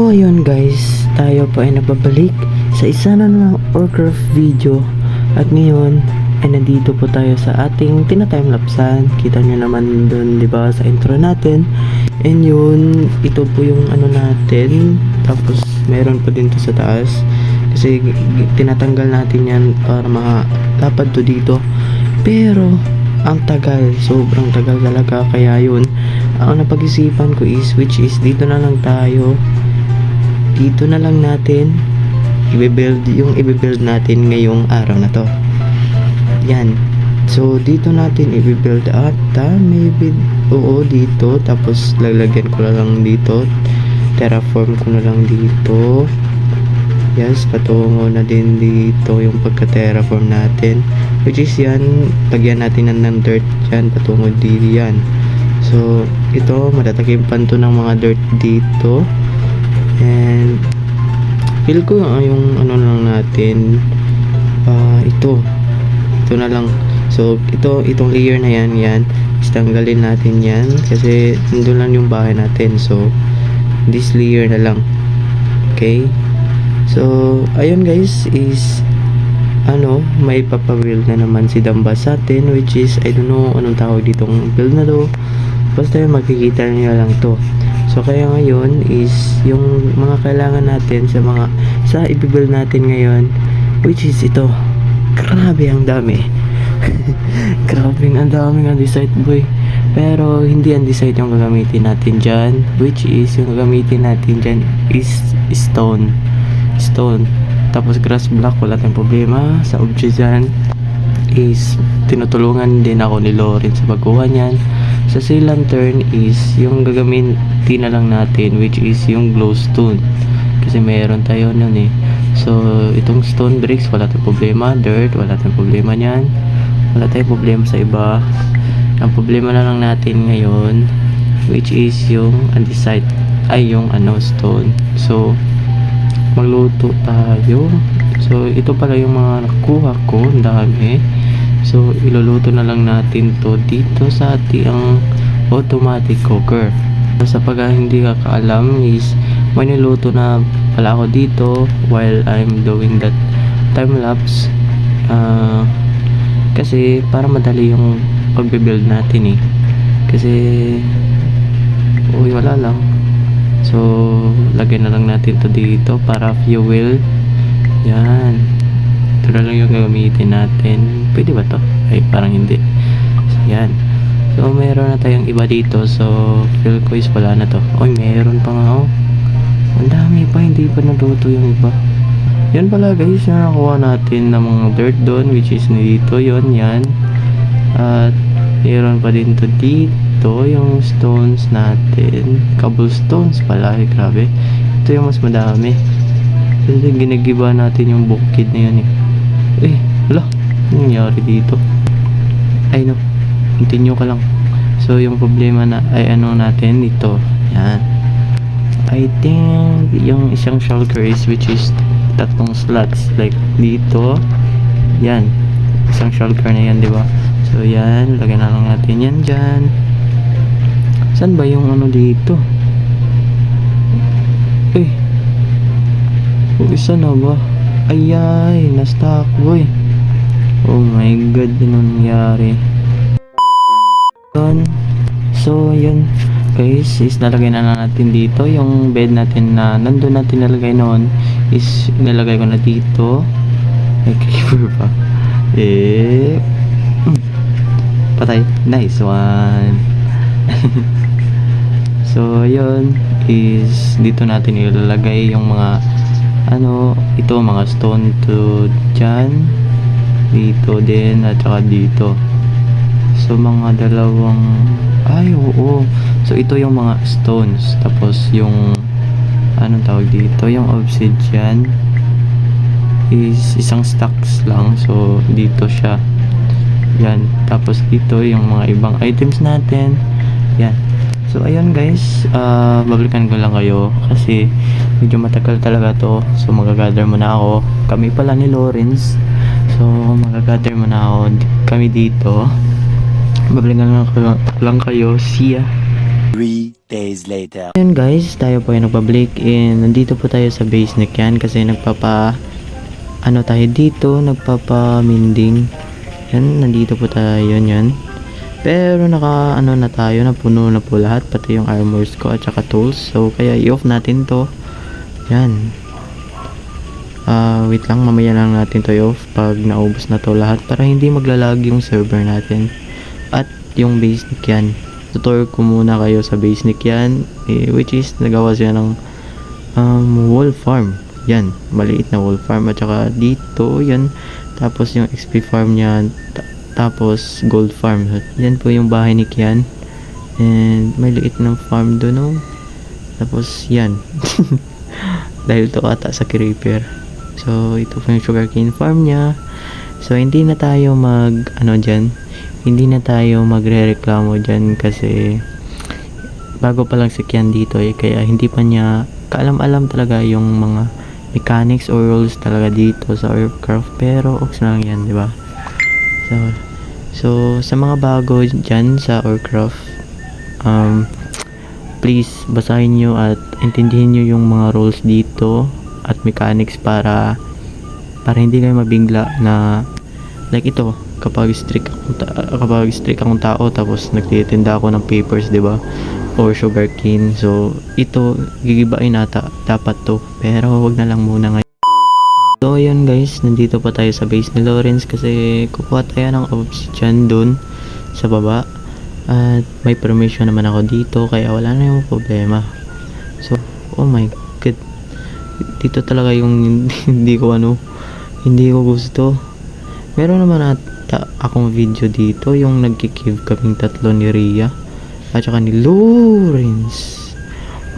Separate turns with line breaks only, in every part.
So ayun guys, tayo po ay nababalik sa isa na namang Warcraft video. At ngayon ay nandito po tayo sa ating tina-timelapsan. Kita nyo naman dun, di ba, sa intro natin. And yun, ito po yung ano natin. Tapos meron pa din to sa taas. Kasi tinatanggal natin yan para malapad to dito. Pero ang tagal, sobrang tagal talaga. Kaya yun, ang napag-isipan ko is, which is dito na lang tayo. Dito na lang natin i-build natin ngayong araw na to. Yan. So dito natin i-build ata, maybe oo dito, tapos lalagyan ko na lang dito, terraform ko na lang dito. Yes, patungo na din dito yung pagka-terraform natin, which is yan, lagyan natin ng dirt yan, patungo dito yan. So ito, matatakipan to ng mga dirt dito. And feel ko yung ano lang natin, ito na lang. So itong layer na yan tanggalin natin yan kasi nandun lang yung bahay natin. So this layer na lang. Okay, so ayun guys, is ano, may papabuild na naman si Damba sa atin, which is I don't know anong tawag ditong build na to, basta makikita niyo lang to. So kaya ngayon is yung mga kailangan natin sa i-build natin ngayon, which is ito. Grabe ang dami. Grabe ang daming andesite boy. Pero hindi andesite yung gagamitin natin dyan, which is yung gagamitin natin dyan is stone. Tapos grass block, wala tayong problema. Sa obsidian is tinutulungan din ako ni Lauren sa pagkuha niyan. Sa sea lantern is yung gagamitin na lang natin, which is yung glowstone, kasi meron tayo nun eh. So itong stone bricks, wala tayong problema. Dirt, wala tayong problema niyan. Wala tayong problema sa iba. Ang problema na lang natin ngayon, which is yung andesite, ay yung stone. So magluto tayo. So ito pala yung mga nakuha ko, ang dami. So iluluto na lang natin to dito sa ating automatic cooker. Sa pag hindi ka kaalam is may niluto na pala ako dito while I'm doing that time lapse, kasi para madali yung pagbe-build natin eh. Kasi wala lang. So lagyan na lang natin to dito para fuel. Yan, ito na lang yung gagamitin natin. Pwede ba to? Ay parang hindi. So yan. So meron na tayong iba dito. So feel ko is wala na to. Oy, meron pa nga ang dami pa, hindi pa naluto yung iba. Yan pala guys, yung nakuha natin ng mga dirt doon, which is dito yon yan. At meron pa din to dito yung stones natin, cobblestones pala. Ay grabe, ito yung mas madami kasi ginagiba natin yung bukid na yan eh. Wala, anong nangyari dito? Ay no, continue ka lang. So yung problema na ay natin dito, yan, I think yung isang shulker is, which is tatlong slots like dito. Yan, isang shulker na yan, di ba? So yan, lagyan na lang natin yan dyan. Saan ba yung dito? Isa na ba? Ayay, na-stuck boy. Oh my god, ano nangyari? So yun guys, is nalagay na natin dito yung bed natin na nandun natin nalagay noon, is nilagay ko na dito. May creeper pa. Patay. Nice one. So yun is dito natin ilalagay yung mga ito, mga stone to dyan, dito din at saka dito. So mga dalawang so ito yung mga stones, tapos yung anong tawag dito, yung obsidian is isang stacks lang. So dito siya, yan. Tapos dito yung mga ibang items natin, yan. So ayun guys, babalikan ko lang kayo kasi medyo matagal talaga to. So magagather muna ako, kami pala ni Lawrence. So magagather muna ako, kami dito. Babalikan lang kayo. See ya.
3 days later.
Ayun guys, tayo po ay nagpa-break in. Nandito po tayo sa base ni Kian kasi ano tayo dito, nagpapa-mending. Yan, nandito po tayo yan. Pero ano na tayo, napuno na po lahat, pati yung armors ko at saka tools. So kaya i-off natin to. Yan. Wait lang, mamaya lang natin to i-off pag naubos na to lahat para hindi maglalag yung server natin. At yung base ni Kian. Tutor ko muna kayo sa base ni Kian, which is nagawa siya ng wall farm. Yan, maliit na wall farm at saka dito, yan. Tapos yung XP farm niya, tapos gold farm. Yan po yung bahay ni Kian. And may liit ng farm doon, no? Tapos yan. Dahil to ata sa creeper. So ito po yung sugarcane farm niya. So hindi na tayo hindi na tayo magrereklamo dyan kasi bago pa lang si Kian dito kaya hindi pa niya kaalam-alam talaga yung mga mechanics or rules talaga dito sa Earthcraft, pero okay na lang yan, di ba? So sa mga bago dyan sa Earthcraft, please basahin nyo at intindihin nyo yung mga rules dito at mechanics para hindi kayo mabigla na like ito, kapag strict akong tao tapos nagtitinda ako ng papers, di ba? Or sugarcane. So ito gigibain dapat to, pero wag na lang muna ngayon. So yun guys, nandito pa tayo sa base ni Lawrence kasi kukuha tayo ng obsidian dun sa baba at may permission naman ako dito kaya wala na yung problema. So oh my god, dito talaga yung hindi ko gusto. Meron naman akong video dito yung nagki-cave kaming tatlo ni Ria at saka ni Lawrence.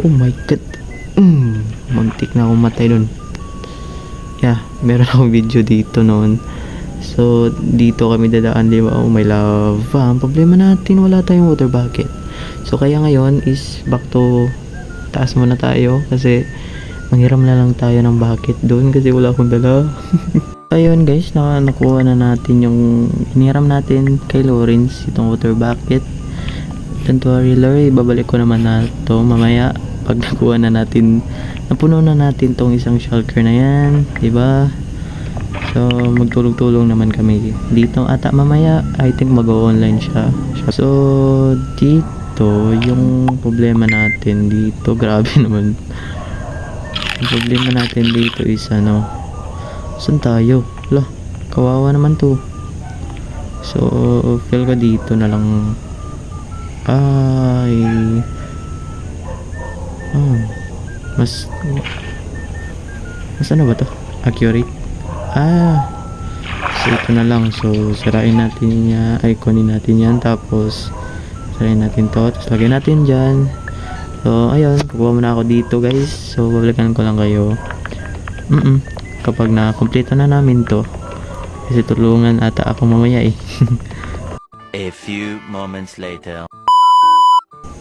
Oh my god, muntik na akong matay dun. Yeah, meron akong video dito noon. So dito kami dadaan, di ba? Oh, may lava. Ang problema natin, wala tayong water bucket. So kaya ngayon is back to taas muna tayo kasi manghiram na lang tayo ng bucket doon kasi wala akong dala. Ayun guys, nakuha na natin yung hiniram natin kay Lawrence, itong water bucket. Don't worry Larry, babalik ko naman na to mamaya pag nakuha na natin, napuno na natin tong isang shulker na yan, diba? So magtulong-tulong naman kami dito ata mamaya. I think mag-online siya. So dito yung problema natin dito, grabe naman. Yung problema natin dito is saan tayo? Lah, kawawa naman to. So feel ko dito na lang mas ano ba to? Accurate. So ito na lang. So sirain natin kunin natin yan, tapos sirain natin to, tapos lagyan natin dyan. So ayun, kukuha muna ako dito guys. So babalikan ko lang kayo kapag na-complete na namin to kasi tulungan ata ako mamaya
A few moments later.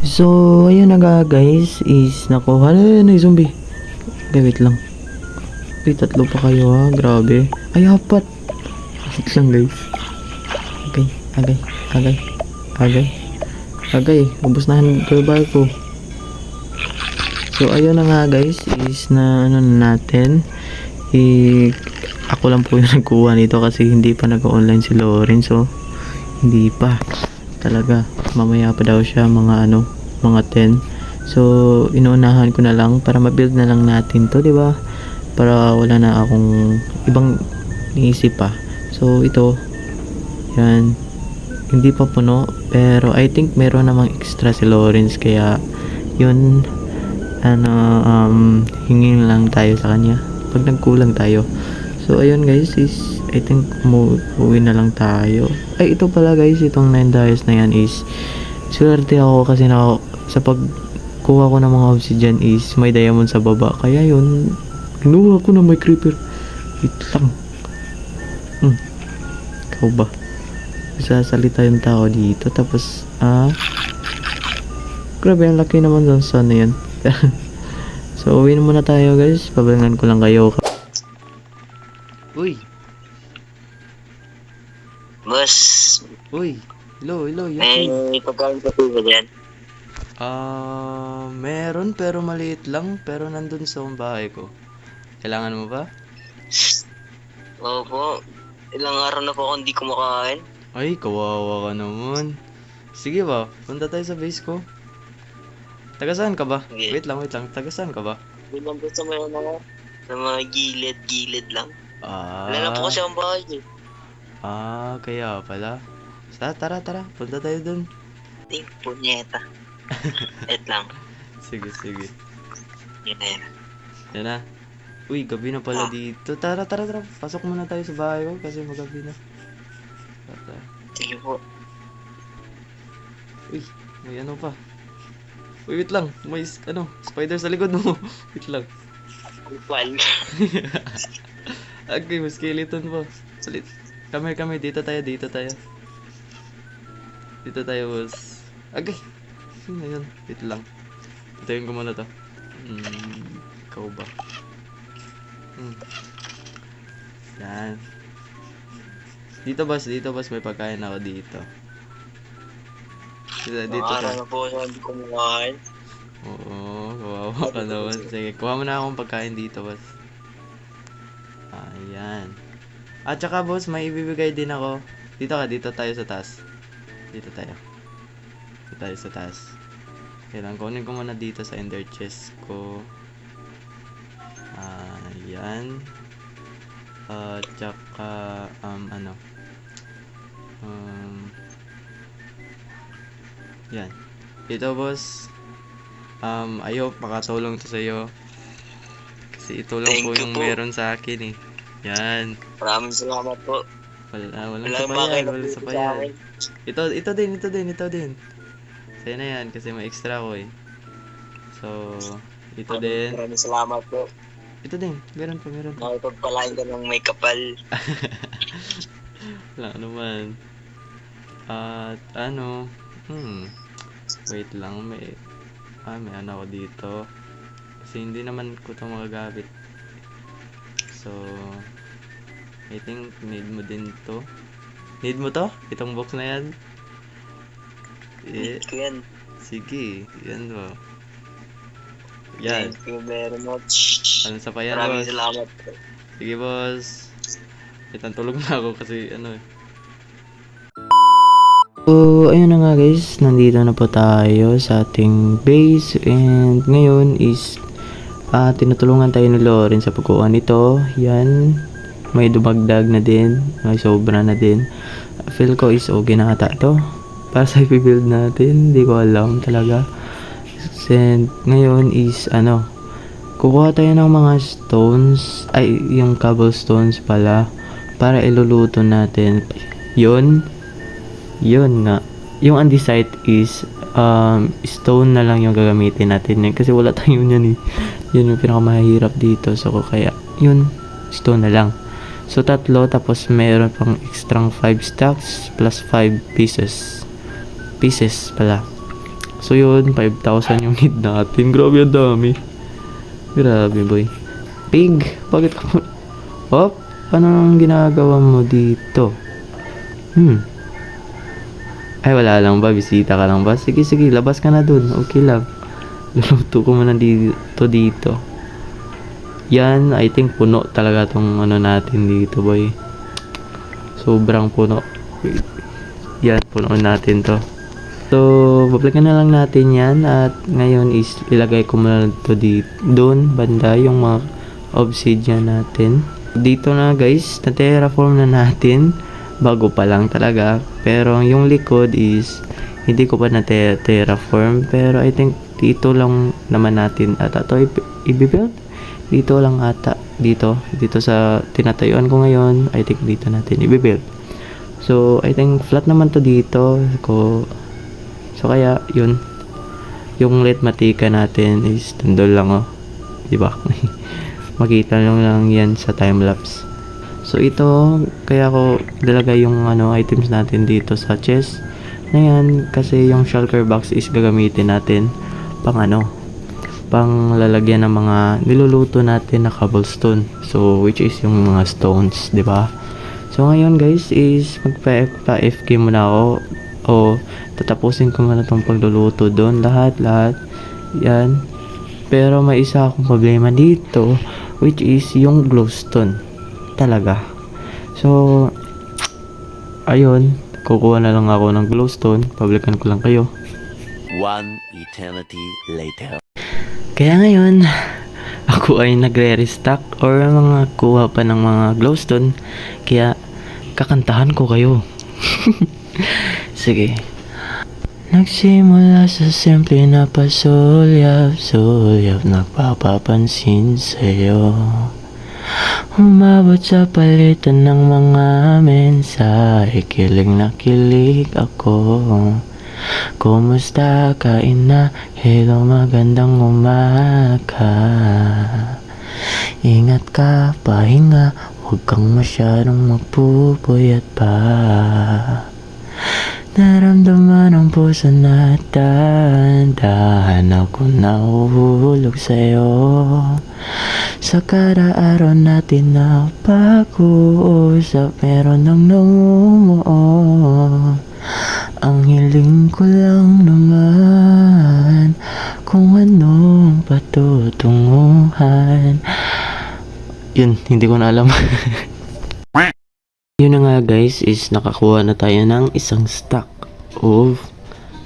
So ayun na guys, is nakuha na yung zombie. Okay, wait lang. Wait, tatlo pa kayo ha, grabe. Ay, apat. Wait lang guys. Agay, ubos na yung bar ko. So ayun na nga guys, is na natin. Ako lang po yung nagkuha nito kasi hindi pa nag-online si Lawrence. So hindi pa talaga, mamaya pa daw siya mga 10. So inuunahan ko na lang para ma-build na lang natin to, di ba? Para wala na akong ibang iniisip pa. So ito yan, hindi pa puno pero I think meron namang extra si Lawrence kaya yun, hingin lang tayo sa kanya pag nagkulang tayo. So ayun guys, is I think uwi na lang tayo. Ay, ito pala guys, itong 9 dias na yan is swerte ako kasi sa pagkuha ko ng mga obsidian is may diamond sa baba, kaya yun kinuha ko na may creeper. Wait lang, ikaw ba sasalita yung tao dito tapos grabe, ang laki naman doon sa yan. So uwi na muna tayo guys, pabalangan ko lang kayo. Uy,
Boss,
hello,
may
Yoshi.
pagkain pa po ba dyan?
Meron pero maliit lang, pero nandun sa bahay ko. Kailangan mo ba?
Opo. Ilang araw na po ako hindi kumakain.
Ay, kawawa ka naman. Sige ba, punta tayo sa base ko. Taga saan ka ba?
Sige.
Wait lang. Taga saan ka ba?
Bilang po sa mga gilid-gilid lang.
Ah,
Wala na po kasi ang bahay eh.
Kaya pala. Tara. Punta tayo dun.
Ting, punyeta. Et lang.
Sige.
Yan na yan.
Yan na. Uy, gabi na pala dito. Tara. Pasok muna tayo sa bahay ko kasi magabi na. Tara.
Sige po.
Uy, may ano pa. Uy, wait lang. May spider sa likod mo. Wait lang.
Wal.
Okay, may skeleton pa. Salit. Kami. Dito tayo. Dito tayo, boss. Okay. Sino yun? Wait lang. Patayin ko muna to. Ikaw ba? Yan. Dito, boss. May pagkain ako dito. Dito
Araw
ka.
na po ako hindi kumakain.
Oo, kawawa ka naman. Sige, kuha mo na akong pagkain dito, boss. Ayan. At saka, boss, may ibibigay din ako. Dito tayo sa taas. Dito tayo sa taas. Kailangan kunin ko muna dito sa ender chest ko. Ayan. At saka, yan. Ito, boss. I hope makatulong to sa'yo. Kasi ito lang
Thank
po
you
yung
po.
meron sa akin eh. Yan.
Maraming salamat po.
Walang
Walang
sapayan.
sa akin.
Ito din. Sa'yo na yan kasi may extra ko eh. So, ito din.
Maraming salamat po.
Ito din. Meron pa.
Nakipagpalain ka ng may kapal.
Wala naman. At wait lang, may ano ako dito. Kasi hindi naman ko ito magagamit. So, I think need mo din to. Need mo to? Itong box na yan?
Need ko yan.
Sige, yan mo. Yan.
Thank you very much.
Ano sa pa yan,
Maraming
boss?
salamat po.
Sige, boss. Itang tulog na ako kasi So, ayun na nga guys, nandito na po tayo sa ating base and ngayon is tinutulungan tayo ni Lauren sa pagkuha nito. Yan, may dumagdag na din, may sobra na din. Feel ko is okay na ata to para sa i-build natin, hindi ko alam talaga. And ngayon is kukuha tayo ng mga stones, yung cobblestones pala, para iluluto natin. Yun nga. Yung andesite is stone na lang yung gagamitin natin kasi wala tayong yan eh. Yun yung pinakamahirap dito. So kaya yun, stone na lang. So 3 tapos meron pang extra 5 stacks plus 5 pieces pala. So yun, 5,000 yung need natin. Grabe ang dami. Grabe boy. Pig, bakit ka Hop, ano nang ginagawa mo dito? Ay, wala lang ba? Bisita ka lang ba? Sige, labas ka na dun. Okay lang. Luluto ko muna dito. Yan, I think puno talaga tong natin dito, boy. Sobrang puno. Yan, puno natin to. So, babalikan na lang natin yan. At ngayon is ilagay ko muna to doon, banda, yung mga obsidian natin. Dito na guys, na-terraform na natin. Bago pa lang talaga, pero yung likod is hindi ko pa na terraform, pero I think dito lang naman natin ata to i-build. Dito lang ata, dito sa tinatayuan ko ngayon, I think dito natin i-build. So I think flat naman to dito so kaya yun, yung red matika natin is tandol lang di ba? Makita lang yan sa time lapse. So ito, kaya ko ilalagay yung items natin dito sa chest na yan kasi yung shulker box is gagamitin natin pang lalagyan ng mga niluluto natin na cobblestone. So which is yung mga stones, 'di ba? So ngayon guys is magpa-FK muna ako O, tatapusin ko muna tong pagluluto doon. Lahat. Yan. Pero may isa akong problema dito, which is yung glowstone. Talaga. So, ayun. Kukuha na lang ako ng glowstone. Publican ko lang kayo.
One eternity later.
Kaya ngayon, ako ay nagre-restock or mga kuha pa ng mga glowstone. Kaya, kakantahan ko kayo. Sige. Nagsimula sa simple na pasulyap-sulyap, nagpapapansin sa'yo. Umabot sa palitan ng mga mensahe, kilig na kilig ako. Kumusta ka ina? Hello, magandang umaga. Ingat ka, pahinga, huwag kang masyadong magpupuyat pa. Naramdaman ang puso na dahan-dahan ako nahuhulog sa'yo. Sa kada araw natin na pag-uusap, meron ng namumuo. Ang hiling ko lang naman kung anong patutunguhan. Yun, hindi ko na alam. Yun na nga guys, is nakakuha na tayo ng isang stack of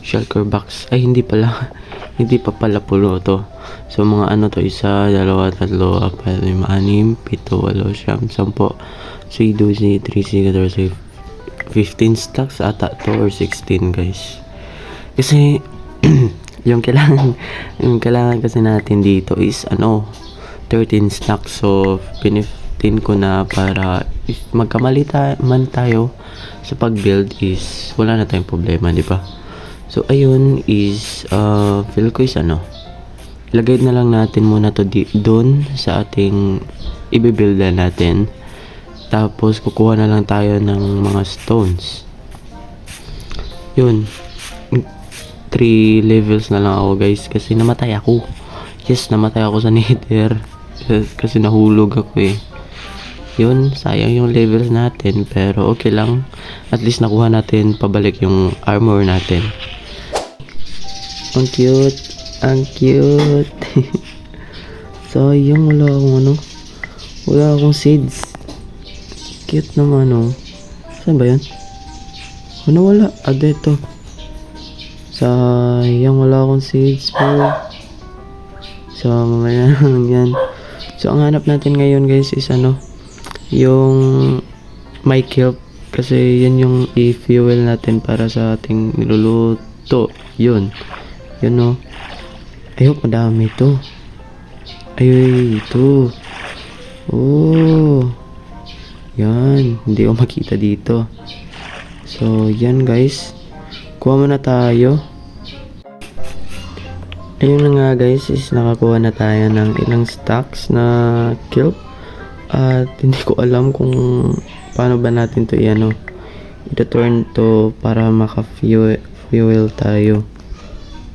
shulker box. Ay, hindi pala. Hindi pa pala pulo to. So, mga ano to, 1, 2, 3, 4, 5, 6, 7, 8, 9, 10, 11, 12, 13, 14, 15 stacks ata to or 16 guys. Kasi, yung kailangan kasi natin dito is 13 stacks. So, piniftin ko na para if magkamali man tayo sa pag-build is wala na tayong problema, di ba? So, ayun is feel ko is ilagay na lang natin muna to doon sa ating i-build natin. Tapos, kukuha na lang tayo ng mga stones. Yun. 3 levels na lang ako guys kasi namatay ako. Yes, namatay ako sa nether. Kasi nahulog ako eh. Yun, sayang yung levels natin. Pero okay lang. At least nakuha natin pabalik yung armor natin. Ang cute. Ang cute. Sayang, wala akong seeds. Cute naman Saan ba yun? Wala. Dito. Sayang, wala akong seeds po. So, mamaya lang yan. So, ang hanap natin ngayon guys is yung my kelp. Kasi yan yung i-fuel natin para sa ating niluluto. Yun. Yun I hope madami ito. Ay, ito. Oh. Yan. Hindi ko makita dito. So, yan guys. Kuha muna tayo. Ayun na nga guys, is nakakuha na tayo ng ilang stacks na kelp. At hindi ko alam kung paano ba natin to ito-turn to para maka-fuel tayo.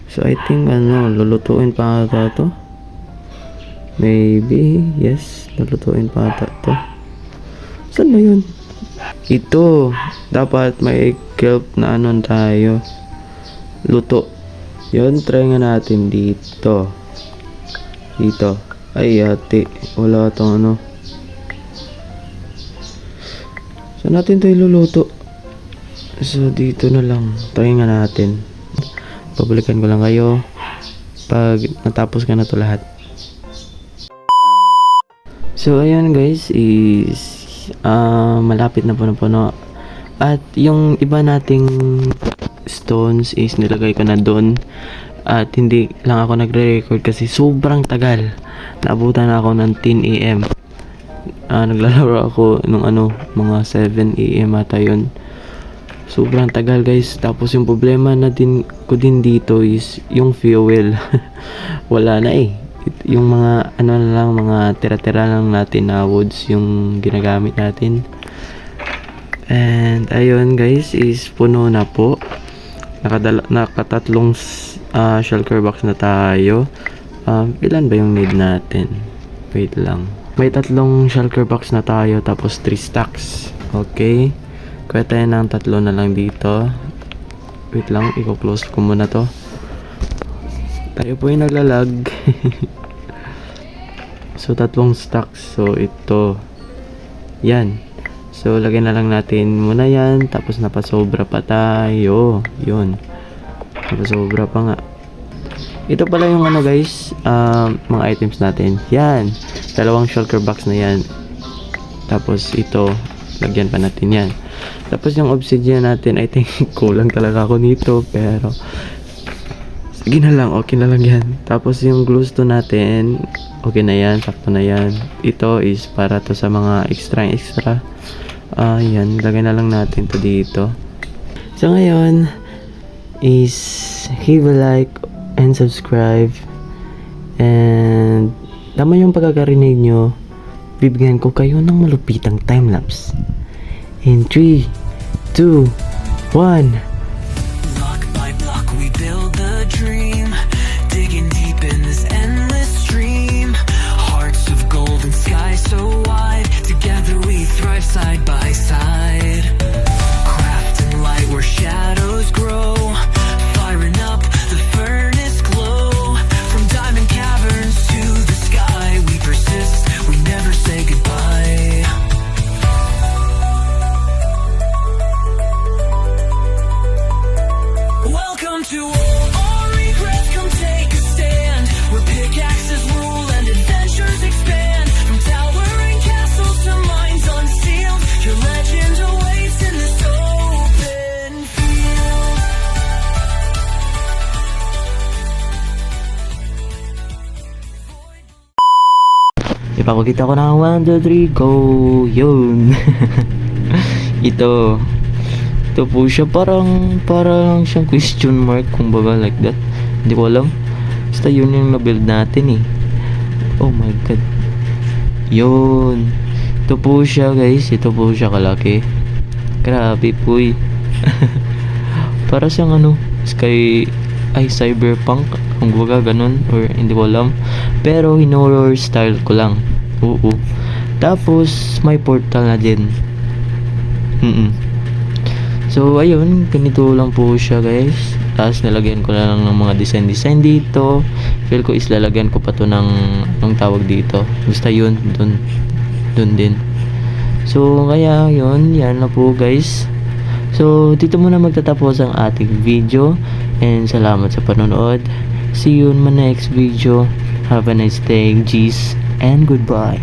So I think lulutuin pa ata to. Maybe, yes, lulutuin pa ata to. Saan ba yun? Ito, dapat may kelp na tayo. Luto. Yun, try nga natin dito. Dito. Ay, ate. Wala itong Saan natin ito iluluto? So, dito na lang. Try nga natin. Pabalikan ko lang kayo pag natapos ka na to lahat. So, ayan guys is malapit na puno. At yung iba nating stones is nilagay ko na doon. At hindi lang ako nagre-record kasi sobrang tagal. Naabutan na ako ng 10 AM. Naglalaro ako nung mga 7 AM ata yun. Sobrang tagal guys. Tapos yung problema na ko din dito is yung fuel. Wala na yung mga mga tira-tira lang natin na woods yung ginagamit natin. And ayun guys is puno na po. Nakatatlong shulker box na tayo. Ilan ba yung need natin? Wait lang. May 3 shulker box na tayo tapos 3 stacks. Okay. Kuha tayo ng 3 na lang dito. Wait lang, i-close ko muna to. Tayo po yung naglalag. So, 3 stacks. So, ito. Yan. So, lagyan na lang natin muna yan. Tapos, napasobra pa tayo. Yun. Napasobra pa nga. Ito pala yung ano guys, mga items natin. Yan. 2 shulker box na yan. Tapos, ito. Lagyan pa natin yan. Tapos, yung obsidian natin, I think, kulang talaga ako nito. Pero, sige na lang, okay na lang yan. Tapos yung glowstone natin, okay na yan, sakto na yan. Ito is para to sa mga extra. Yan, lagay na lang natin to dito. So ngayon, is give a like and subscribe. And tama yung pagkakarinig nyo, bibigyan ko kayo ng malupitang timelapse. In 3, 2, 1.
Block by block we build the dream, digging deep in this endless stream. Hearts of gold and skies so wide, together we thrive side by side. Crafting light where shadows grow, firing up the furnace glow. From diamond caverns to the sky, we persist, we never say goodbye. Welcome to all regrets, come take a stand, where pickaxes rule and adventures expand. From towering castles to mines unsealed, your legend awaits in this open field.
Ipakikita ko na 1, 2, 3, go! Yun! Ito po siya, parang siyang question mark, kumbaga like that. Hindi ko alam. Basta yun yung na-build natin eh. Oh my god. Yun. Ito po siya guys. Ito po siya kalaki. Grabe po eh. Para siyang ano, cyberpunk. Kung baga ganun. Or hindi ko alam. Pero in-horror style ko lang. Oo. Tapos may portal na din. So, ayun, ganito lang po siya guys. Tapos nilagyan ko na lang ng mga design dito. Feel ko is lalagyan ko pa to ng tawag dito. Basta yun, dun din. So, kaya yun, yan na po guys. So, dito muna magtatapos ang ating video. And salamat sa panonood. See you in my next video. Have a nice day, G's, and goodbye.